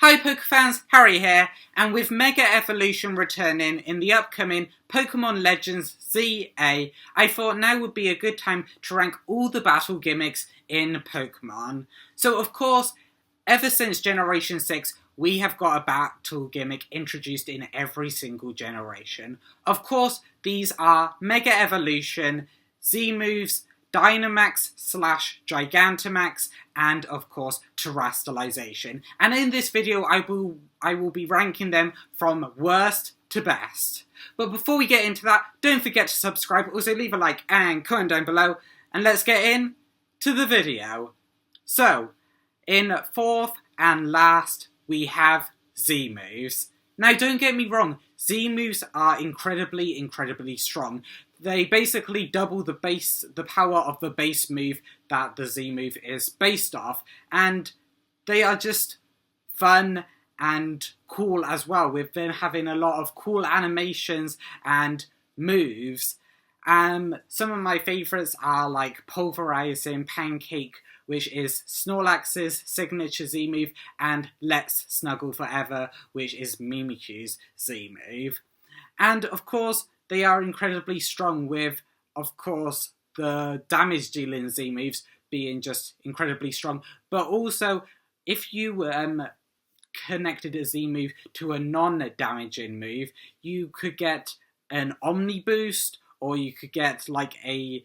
Hi Poke fans, Harry here, and with Mega Evolution returning in the upcoming Pokemon Legends ZA, I thought now would be a good time to rank all the battle gimmicks in Pokemon. So of course, ever since Generation 6, we have got a battle gimmick introduced in every single generation. Of course, these are Mega Evolution, Z moves, Dynamax/Gigantamax, and of course Terastallization. And in this video I will be ranking them from worst to best. But before we get into that, don't forget to subscribe, also leave a like and comment down below, and let's get in to the video. So, in fourth and last we have Z moves. Now don't get me wrong, Z moves are incredibly strong. They basically double the power of the base move that the Z move is based off, and they are just fun and cool as well, with them having a lot of cool animations and moves. Some of my favourites are like Pulverizing Pancake, which is Snorlax's signature Z move, and Let's Snuggle Forever, which is Mimikyu's Z move. And of course, they are incredibly strong, with, of course, the damage dealing Z moves being just incredibly strong. But also, if you connected a Z move to a non-damaging move, you could get an Omni Boost, or you could get like a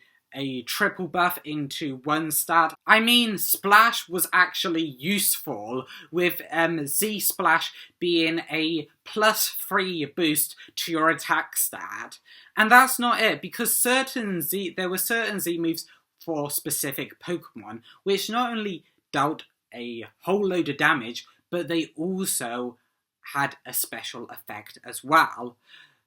triple buff into one stat. I mean, Splash was actually useful, with Z Splash being a +3 boost to your attack stat. And that's not it, because there were certain Z moves for specific Pokemon, which not only dealt a whole load of damage, but they also had a special effect as well.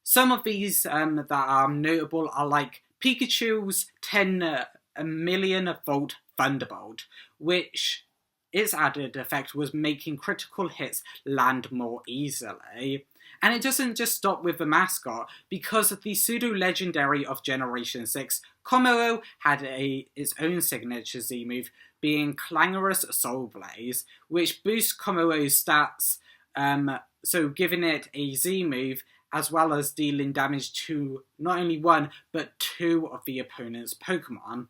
Some of these that are notable are like Pikachu's 10 million volt Thunderbolt, which its added effect was making critical hits land more easily. And it doesn't just stop with the mascot, because the pseudo-legendary of Generation 6, Kommo-o, had its own signature Z move, being Clangorous Soul Blaze, which boosts Kommo-o's stats, so giving it a Z move, as well as dealing damage to not only one, but two of the opponent's Pokemon.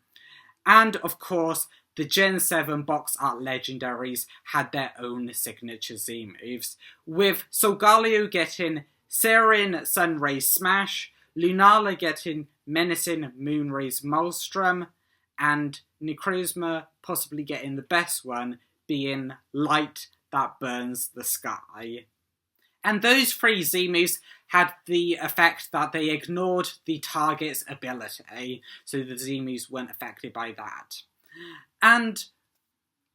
And of course, the Gen 7 box art legendaries had their own signature Z moves, with Solgaleo getting Searing Sunray Smash, Lunala getting Menacing Moonrays Maelstrom, and Necrozma possibly getting the best one, being Light That Burns the Sky. And those three Z moves had the effect that they ignored the target's ability, so the Z moves weren't affected by that. And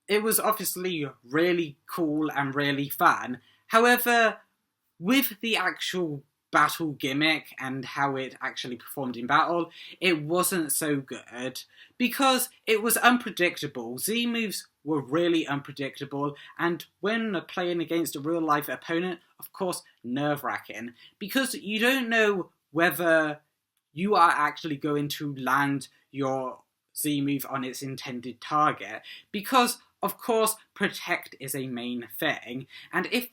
it was obviously really cool and really fun. However, with the actual battle gimmick and how it actually performed in battle, it wasn't so good, because it was unpredictable. Z moves were really unpredictable, and when playing against a real-life opponent, of course, nerve-wracking, because you don't know whether you are actually going to land your Z move on its intended target, because of course Protect is a main thing, and if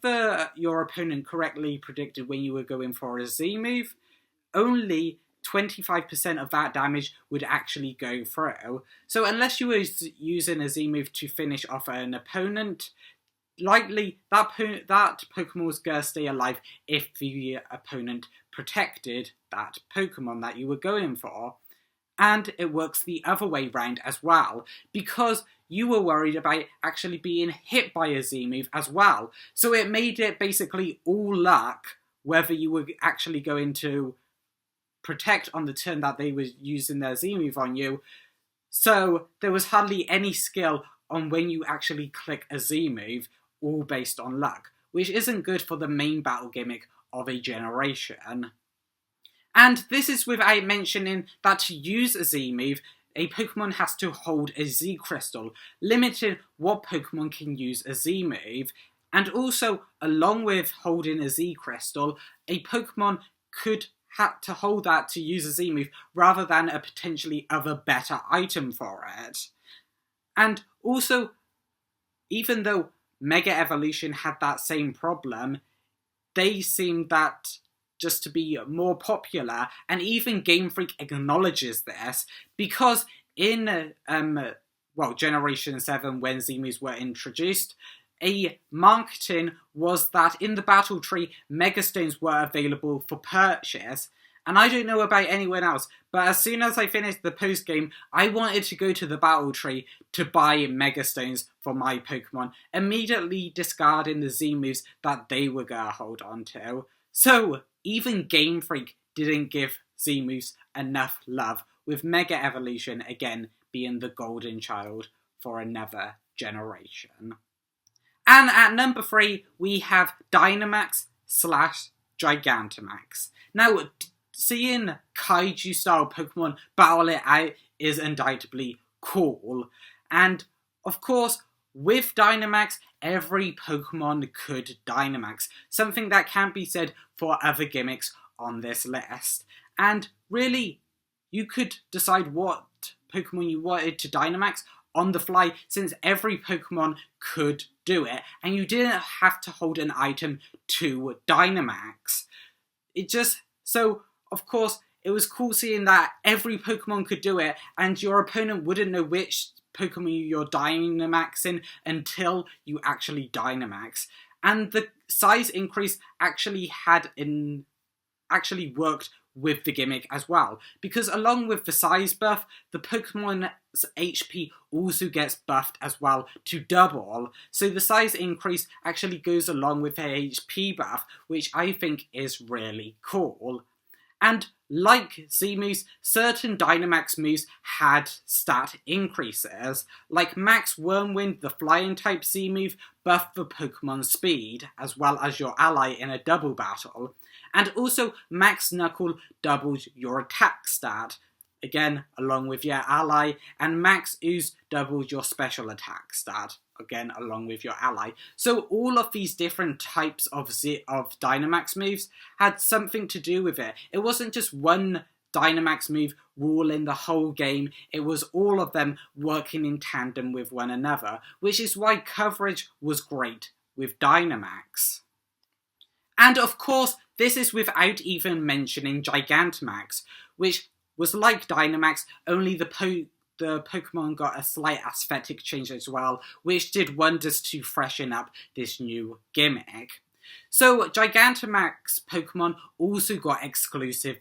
your opponent correctly predicted when you were going for a Z move, only 25% of that damage would actually go through. So unless you were using a Z move to finish off an opponent, likely that Pokemon was going to stay alive if the opponent protected that Pokemon that you were going for. And it works the other way round as well, because you were worried about actually being hit by a Z move as well. So it made it basically all luck whether you were actually going to protect on the turn that they were using their Z move on you. So there was hardly any skill on when you actually click a Z move, all based on luck, which isn't good for the main battle gimmick of a generation. And this is without mentioning that to use a Z move, a Pokemon has to hold a Z Crystal, limiting what Pokemon can use a Z move. And also, along with holding a Z Crystal, a Pokemon could have to hold that to use a Z move, rather than a potentially other better item for it. And also, even though Mega Evolution had that same problem. They seemed that just to be more popular, and even Game Freak acknowledges this, because in Generation 7, when Z-moves were introduced, a marketing was that in the battle tree, Megastones were available for purchase. And I don't know about anyone else, but as soon as I finished the post-game, I wanted to go to the battle tree to buy Megastones for my Pokemon, immediately discarding the Z-moves that they were going to hold on to. So, even Game Freak didn't give Z-moves enough love, with Mega Evolution again being the golden child for another generation. And at number 3, we have Dynamax / Gigantamax. Now, seeing Kaiju-style Pokemon battle it out is undoubtedly cool. And, of course, with Dynamax, every Pokemon could Dynamax. Something that can't be said for other gimmicks on this list. And, really, you could decide what Pokemon you wanted to Dynamax on the fly, since every Pokemon could do it, and you didn't have to hold an item to Dynamax. So, of course, it was cool seeing that every Pokemon could do it, and your opponent wouldn't know which Pokemon you're Dynamaxing until you actually Dynamax. And the size increase actually worked with the gimmick as well, because along with the size buff, the Pokemon's HP also gets buffed as well to double, so the size increase actually goes along with the HP buff, which I think is really cool. And like Z-moves, certain Dynamax moves had stat increases, like Max Wormwind, the flying type Z-move, buffed the Pokemon's speed, as well as your ally in a double battle. And also, Max Knuckle doubles your attack stat, again, along with your ally, and Max Ooze doubles your special attack stat, again, along with your ally. So all of these different types of Dynamax moves had something to do with it. It wasn't just one Dynamax move ruling the whole game, it was all of them working in tandem with one another, which is why coverage was great with Dynamax. And of course, this is without even mentioning Gigantamax, which was like Dynamax, only the Pokemon got a slight aesthetic change as well, which did wonders to freshen up this new gimmick. So Gigantamax Pokemon also got exclusive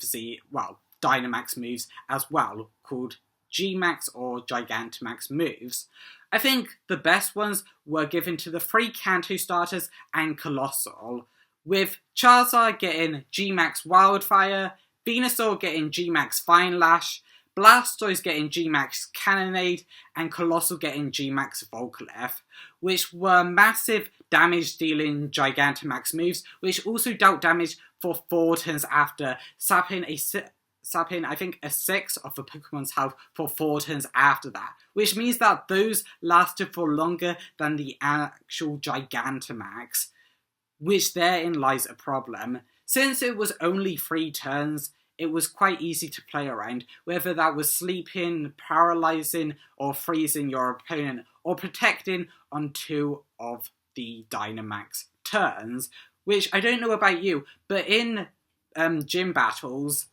Dynamax moves as well, called Gmax or Gigantamax moves. I think the best ones were given to the 3 Kanto starters and Colossal, with Charizard getting Gmax Wildfire, Venusaur getting Gmax Fine Lash, Blastoise getting Gmax Cannonade, and Colossal getting Gmax Volcalith, which were massive damage-dealing Gigantamax moves, which also dealt damage for 4 turns after, sapping I think a 6 of the Pokemon's health for 4 turns after that, which means that those lasted for longer than the actual Gigantamax, which therein lies a problem. Since it was only 3 turns, it was quite easy to play around, whether that was sleeping, paralysing, or freezing your opponent, or protecting on 2 of the Dynamax turns, which I don't know about you, but in gym battles,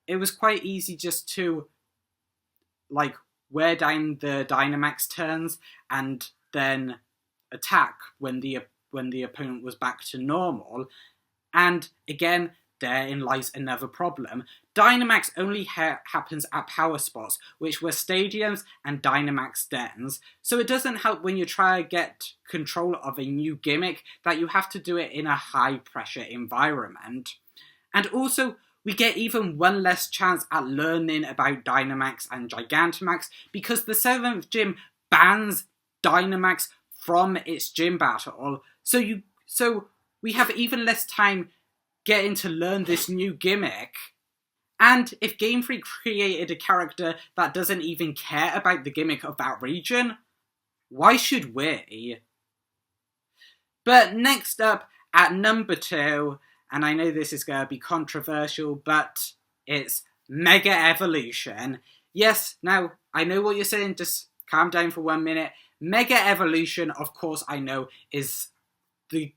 it was quite easy just to wear down the Dynamax turns and then attack when the opponent was back to normal. And again, therein lies another problem. Dynamax only happens at power spots, which were stadiums and Dynamax dens, so it doesn't help when you try to get control of a new gimmick that you have to do it in a high pressure environment. And also, we get even one less chance at learning about Dynamax and Gigantamax because the 7th gym bans Dynamax from its gym battle, so we have even less time getting to learn this new gimmick. And if Game Freak created a character that doesn't even care about the gimmick of that region, why should we? But next up, at number 2, and I know this is going to be controversial, but it's Mega Evolution. Yes, now, I know what you're saying, just calm down for 1 minute. Mega Evolution, of course, I know is the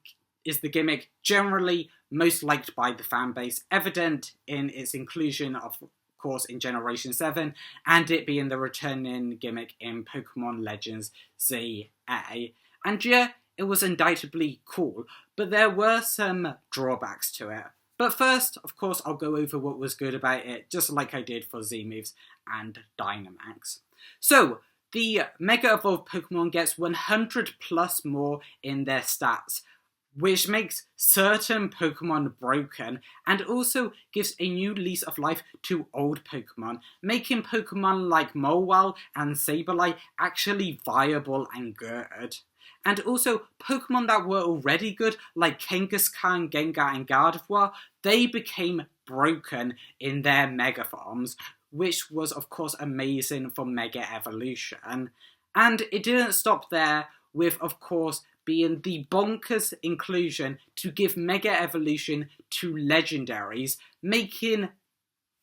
gimmick generally most liked by the fan base, evident in its inclusion of course in Generation 7, and it being the returning gimmick in Pokemon Legends ZA. And yeah, it was undoubtedly cool, but there were some drawbacks to it. But first, of course, I'll go over what was good about it, just like I did for Z-Moves and Dynamax. So, the Mega Evolved Pokemon gets 100 plus more in their stats, which makes certain Pokemon broken, and also gives a new lease of life to old Pokemon, making Pokemon like Mowile and Sableye actually viable and good. And also, Pokemon that were already good, like Kangaskhan, Gengar, and Gardevoir, they became broken in their Mega forms, which was of course amazing for Mega Evolution. And it didn't stop there, with of course being the bonkers inclusion to give Mega Evolution to Legendaries, making,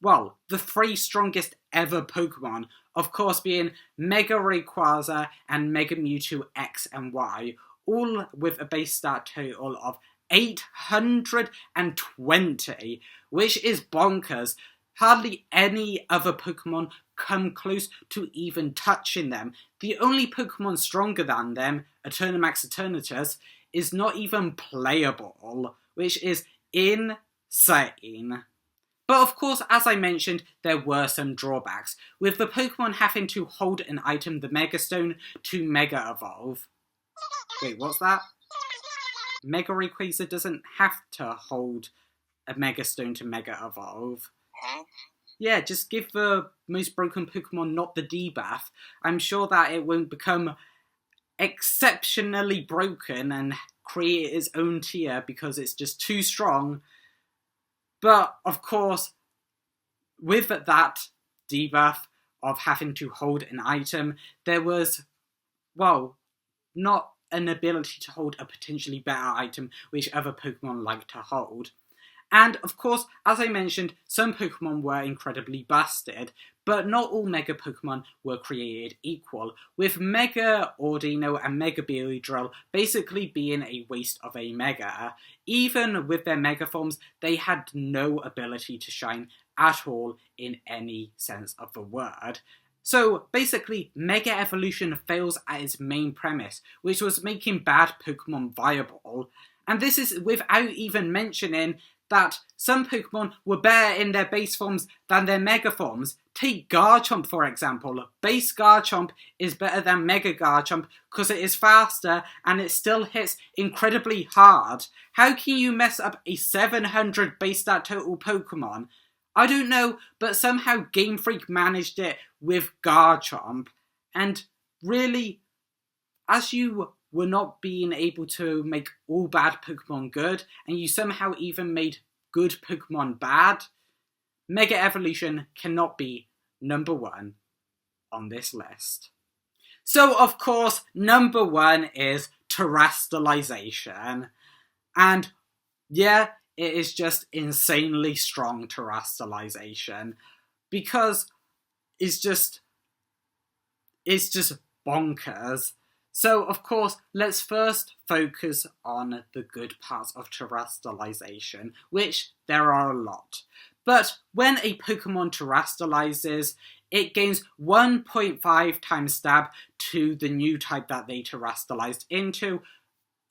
well, the 3 strongest ever Pokemon, of course being Mega Rayquaza and Mega Mewtwo X and Y, all with a base stat total of 820, which is bonkers. Hardly any other Pokemon come close to even touching them. The only Pokemon stronger than them, Eternamax Eternatus, is not even playable, which is insane. But of course, as I mentioned, there were some drawbacks, with the Pokemon having to hold an item, the Mega Stone, to Mega Evolve. Wait, what's that? Mega Rayquaza doesn't have to hold a Mega Stone to Mega Evolve. Yeah, just give the most broken Pokemon not the debuff. I'm sure that it won't become exceptionally broken and create its own tier because it's just too strong. But, of course, with that debuff of having to hold an item, there was, well, not an ability to hold a potentially better item which other Pokemon like to hold. And, of course, as I mentioned, some Pokemon were incredibly busted, but not all Mega Pokemon were created equal, with Mega Audino and Mega Beedrill basically being a waste of a Mega. Even with their Mega forms, they had no ability to shine at all in any sense of the word. So, basically, Mega Evolution fails at its main premise, which was making bad Pokemon viable. And this is without even mentioning that some Pokemon were better in their base forms than their Mega forms. Take Garchomp, for example. Base Garchomp is better than Mega Garchomp because it is faster and it still hits incredibly hard. How can you mess up a 700 base stat total Pokemon? I don't know, but somehow Game Freak managed it with Garchomp. And really, as you were not being able to make all bad Pokemon good, and you somehow even made good Pokemon bad, Mega Evolution cannot be number 1 on this list. So, of course, number 1 is Terastallization. And, yeah, it is just insanely strong Terastallization, because it's just bonkers. So, of course, let's first focus on the good parts of Terastallization, which there are a lot. But when a Pokemon terastallizes, it gains 1.5 times stab to the new type that they terastallized into,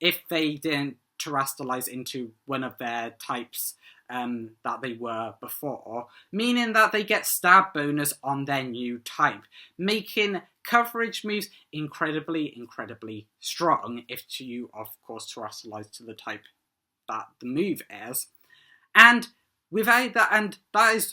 if they didn't terastallize into one of their types that they were before, meaning that they get stab bonus on their new type, making coverage moves incredibly strong if you, of course, terastallize to the type that the move is. And without it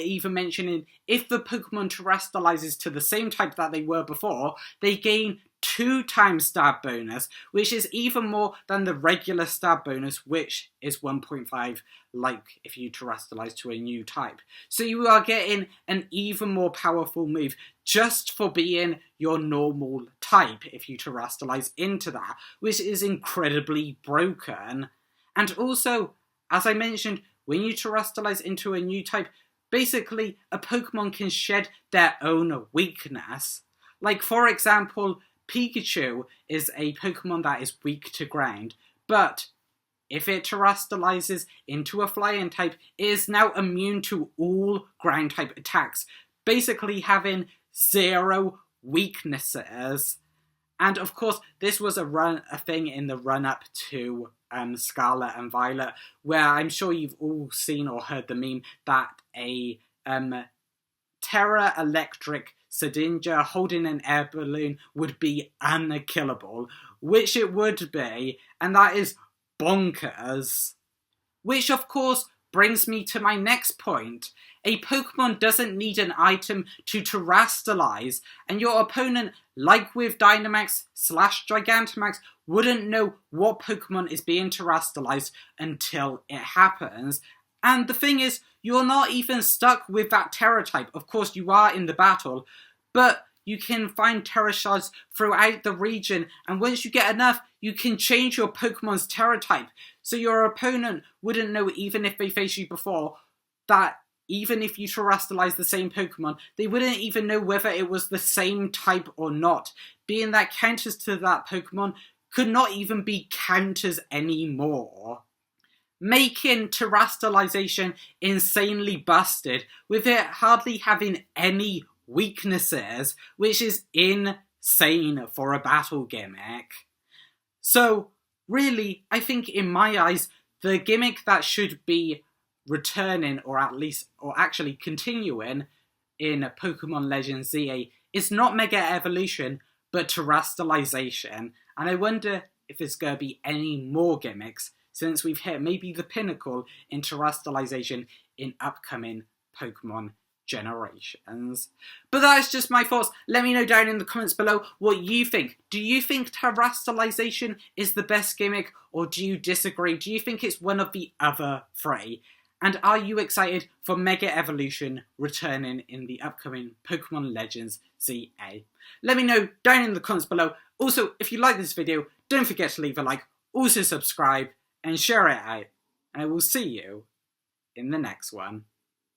even mentioning, if the Pokemon terastallizes to the same type that they were before, they gain 2 times stab bonus, which is even more than the regular stab bonus, which is 1.5, like if you terastallize to a new type. So you are getting an even more powerful move just for being your normal type if you terastallize into that, which is incredibly broken. And also, as I mentioned, when you terastallize into a new type, basically a Pokemon can shed their own weakness. Like, for example, Pikachu is a Pokemon that is weak to ground, but if it terrestrializes into a flying type, it is now immune to all ground type attacks, basically having 0 weaknesses. And of course, this was a thing in the run-up to Scarlet and Violet, where I'm sure you've all seen or heard the meme that a Terra Electric Shedinja holding an air balloon would be unkillable, which it would be, and that is bonkers. Which of course brings me to my next point. A Pokemon doesn't need an item to terrestrialize, and your opponent, like with Dynamax/Gigantamax, wouldn't know what Pokemon is being terrestrialized until it happens. And the thing is, you're not even stuck with that Terra type. Of course, you are in the battle, but you can find Terra shards throughout the region, and once you get enough, you can change your Pokemon's Terra type. So your opponent wouldn't know, even if they faced you before, that even if you terrestrialize the same Pokemon, they wouldn't even know whether it was the same type or not, being that counters to that Pokemon could not even be counters anymore, making terrestrialization insanely busted, with it hardly having any weaknesses, which is insane for a battle gimmick. So, really, I think in my eyes, the gimmick that should be returning, or actually continuing in Pokemon Legends ZA is not Mega Evolution, but terrestrialization. And I wonder if there's going to be any more gimmicks, since we've hit maybe the pinnacle in terrestrialization in upcoming Pokemon generations. But that is just my thoughts. Let me know down in the comments below what you think. Do you think terrestrialization is the best gimmick, or do you disagree? Do you think it's one of the other 3? And are you excited for Mega Evolution returning in the upcoming Pokemon Legends ZA? Let me know down in the comments below. Also, if you like this video, don't forget to leave a like, also subscribe and share it out. And I will see you in the next one.